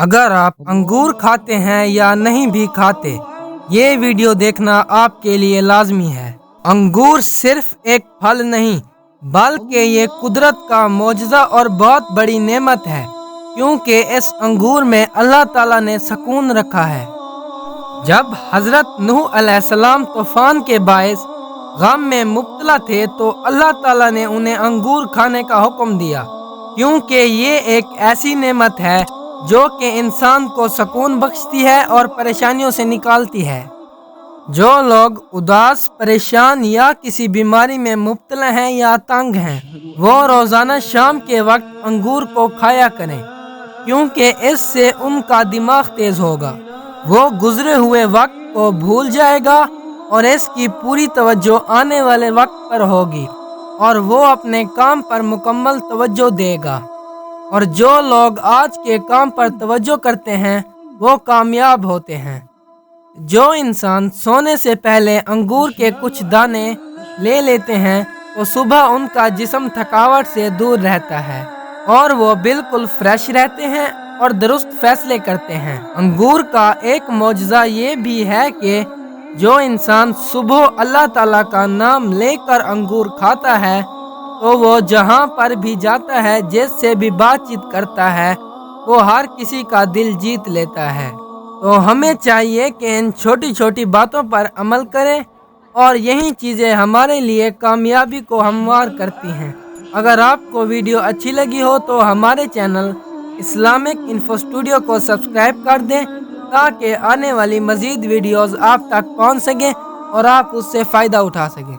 اگر آپ انگور کھاتے ہیں یا نہیں بھی کھاتے، یہ ویڈیو دیکھنا آپ کے لیے لازمی ہے۔ انگور صرف ایک پھل نہیں بلکہ یہ قدرت کا معجزہ اور بہت بڑی نعمت ہے، کیونکہ اس انگور میں اللہ تعالیٰ نے سکون رکھا ہے۔ جب حضرت نوح علیہ السلام طوفان کے باعث غم میں مبتلا تھے تو اللہ تعالیٰ نے انہیں انگور کھانے کا حکم دیا، کیونکہ یہ ایک ایسی نعمت ہے جو کہ انسان کو سکون بخشتی ہے اور پریشانیوں سے نکالتی ہے۔ جو لوگ اداس، پریشان یا کسی بیماری میں مبتلا ہیں یا تنگ ہیں، وہ روزانہ شام کے وقت انگور کو کھایا کریں، کیونکہ اس سے ان کا دماغ تیز ہوگا، وہ گزرے ہوئے وقت کو بھول جائے گا اور اس کی پوری توجہ آنے والے وقت پر ہوگی اور وہ اپنے کام پر مکمل توجہ دے گا۔ اور جو لوگ آج کے کام پر توجہ کرتے ہیں وہ کامیاب ہوتے ہیں۔ جو انسان سونے سے پہلے انگور کے کچھ دانے لے لیتے ہیں تو صبح ان کا جسم تھکاوٹ سے دور رہتا ہے اور وہ بالکل فریش رہتے ہیں اور درست فیصلے کرتے ہیں۔ انگور کا ایک معجزہ یہ بھی ہے کہ جو انسان صبح اللہ تعالیٰ کا نام لے کر انگور کھاتا ہے تو وہ جہاں پر بھی جاتا ہے، جس سے بھی بات چیت کرتا ہے، وہ ہر کسی کا دل جیت لیتا ہے۔ تو ہمیں چاہیے کہ ان چھوٹی چھوٹی باتوں پر عمل کریں اور یہی چیزیں ہمارے لیے کامیابی کو ہموار کرتی ہیں۔ اگر آپ کو ویڈیو اچھی لگی ہو تو ہمارے چینل اسلامک انفو اسٹوڈیو کو سبسکرائب کر دیں تاکہ آنے والی مزید ویڈیوز آپ تک پہنچ سکیں اور آپ اس سے فائدہ اٹھا سکیں۔